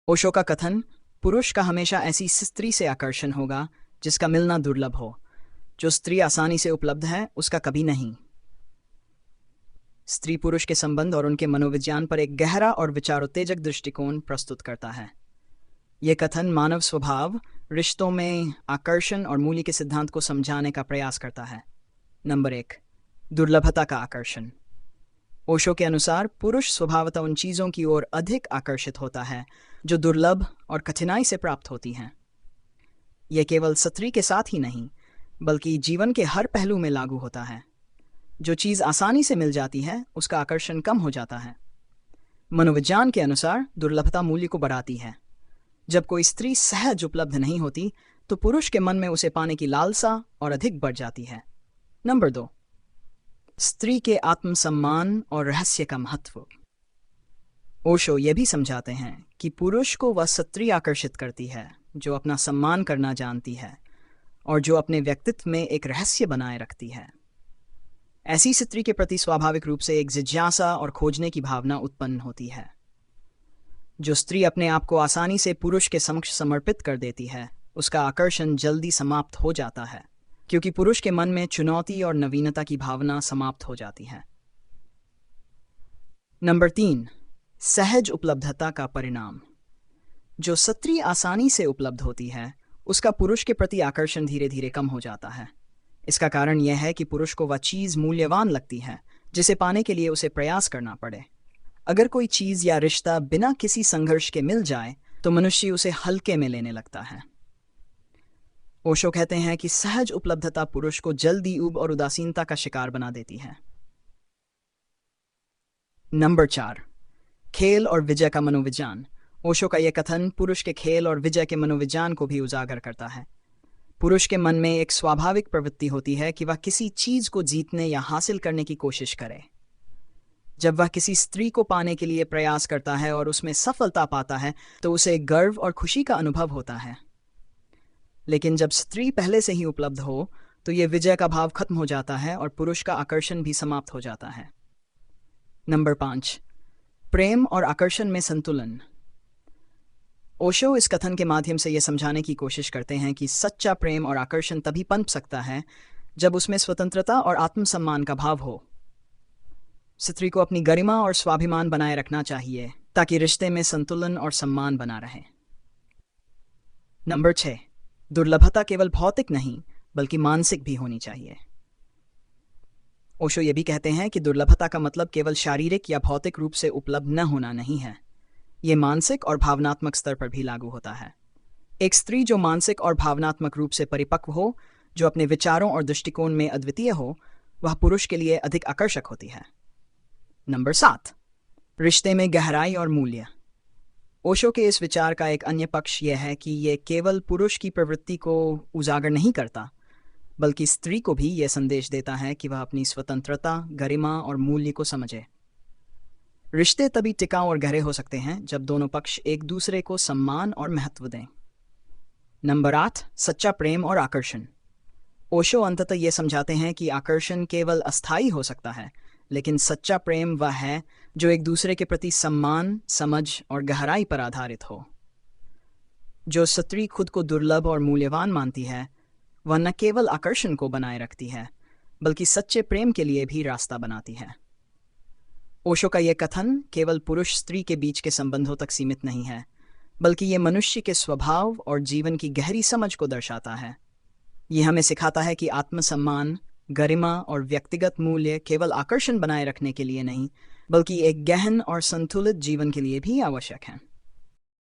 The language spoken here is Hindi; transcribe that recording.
ओशो का कथन, पुरुष का हमेशा ऐसी स्त्री से आकर्षण होगा जिसका मिलना दुर्लभ हो। जो स्त्री आसानी से उपलब्ध है उसका कभी नहीं। स्त्री पुरुष के संबंध और उनके मनोविज्ञान पर एक गहरा और विचारोत्तेजक दृष्टिकोण प्रस्तुत करता है। यह कथन मानव स्वभाव, रिश्तों में आकर्षण और मूल्य के सिद्धांत को समझाने का प्रयास करता है। नंबर 1, दुर्लभता का आकर्षण। ओशो के अनुसार पुरुष स्वभावतः उन चीज़ों की ओर अधिक आकर्षित होता है जो दुर्लभ और कठिनाई से प्राप्त होती हैं। यह केवल स्त्री के साथ ही नहीं बल्कि जीवन के हर पहलू में लागू होता है। जो चीज़ आसानी से मिल जाती है उसका आकर्षण कम हो जाता है। मनोविज्ञान के अनुसार दुर्लभता मूल्य को बढ़ाती है। जब कोई स्त्री सहज उपलब्ध नहीं होती तो पुरुष के मन में उसे पाने की लालसा और अधिक बढ़ जाती है। नंबर 2, स्त्री के आत्मसम्मान और रहस्य का महत्व। ओशो ये भी समझाते हैं कि पुरुष को वह स्त्री आकर्षित करती है जो अपना सम्मान करना जानती है और जो अपने व्यक्तित्व में एक रहस्य बनाए रखती है। ऐसी स्त्री के प्रति स्वाभाविक रूप से एक जिज्ञासा और खोजने की भावना उत्पन्न होती है। जो स्त्री अपने आप को आसानी से पुरुष के समक्ष समर्पित कर देती है उसका आकर्षण जल्दी समाप्त हो जाता है, क्योंकि पुरुष के मन में चुनौती और नवीनता की भावना समाप्त हो जाती है। नंबर 3, सहज उपलब्धता का परिणाम। जो स्त्री आसानी से उपलब्ध होती है उसका पुरुष के प्रति आकर्षण धीरे धीरे कम हो जाता है। इसका कारण यह है कि पुरुष को वह चीज़ मूल्यवान लगती है जिसे पाने के लिए उसे प्रयास करना पड़े। अगर कोई चीज़ या रिश्ता बिना किसी संघर्ष के मिल जाए तो मनुष्य उसे हल्के में लेने लगता है। ओशो कहते हैं कि सहज उपलब्धता पुरुष को जल्दी ऊब और उदासीनता का शिकार बना देती है। नंबर 4, खेल और विजय का मनोविज्ञान। ओशो का यह कथन पुरुष के खेल और विजय के मनोविज्ञान को भी उजागर करता है। पुरुष के मन में एक स्वाभाविक प्रवृत्ति होती है कि वह किसी चीज को जीतने या हासिल करने की कोशिश करे। जब वह किसी स्त्री को पाने के लिए प्रयास करता है और उसमें सफलता पाता है तो उसे गर्व और खुशी का अनुभव होता है। लेकिन जब स्त्री पहले से ही उपलब्ध हो तो यह विजय का भाव खत्म हो जाता है और पुरुष का आकर्षण भी समाप्त हो जाता है। नंबर 5, प्रेम और आकर्षण में संतुलन। ओशो इस कथन के माध्यम से यह समझाने की कोशिश करते हैं कि सच्चा प्रेम और आकर्षण तभी पनप सकता है जब उसमें स्वतंत्रता और आत्मसम्मान का भाव हो। स्त्री को अपनी गरिमा और स्वाभिमान बनाए रखना चाहिए ताकि रिश्ते में संतुलन और सम्मान बना रहे। नंबर 6, दुर्लभता केवल भौतिक नहीं बल्कि मानसिक भी होनी चाहिए। ओशो ये भी कहते हैं कि दुर्लभता का मतलब केवल शारीरिक या भौतिक रूप से उपलब्ध न होना नहीं है, ये मानसिक और भावनात्मक स्तर पर भी लागू होता है। एक स्त्री जो मानसिक और भावनात्मक रूप से परिपक्व हो, जो अपने विचारों और दृष्टिकोण में अद्वितीय हो, वह पुरुष के लिए अधिक आकर्षक होती है। नंबर 7, रिश्ते में गहराई और मूल्य। ओशो के इस विचार का एक अन्य पक्ष यह है कि यह केवल पुरुष की प्रवृत्ति को उजागर नहीं करता बल्कि स्त्री को भी यह संदेश देता है कि वह अपनी स्वतंत्रता, गरिमा और मूल्य को समझे। रिश्ते तभी टिकाऊ और गहरे हो सकते हैं जब दोनों पक्ष एक दूसरे को सम्मान और महत्व दें। नंबर 8, सच्चा प्रेम और आकर्षण। ओशो अंततः ये समझाते हैं कि आकर्षण केवल अस्थायी हो सकता है, लेकिन सच्चा प्रेम वह है जो एक दूसरे के प्रति सम्मान, समझ और गहराई पर आधारित हो। जो स्त्री खुद को दुर्लभ और मूल्यवान मानती है वह न केवल आकर्षण को बनाए रखती है बल्कि सच्चे प्रेम के लिए भी रास्ता बनाती है। ओशो का यह कथन केवल पुरुष स्त्री के बीच के संबंधों तक सीमित नहीं है बल्कि यह मनुष्य के स्वभाव और जीवन की गहरी समझ को दर्शाता है। यह हमें सिखाता है कि आत्मसम्मान, गरिमा और व्यक्तिगत मूल्य केवल आकर्षण बनाए रखने के लिए नहीं बल्कि एक गहन और संतुलित जीवन के लिए भी आवश्यक हैं।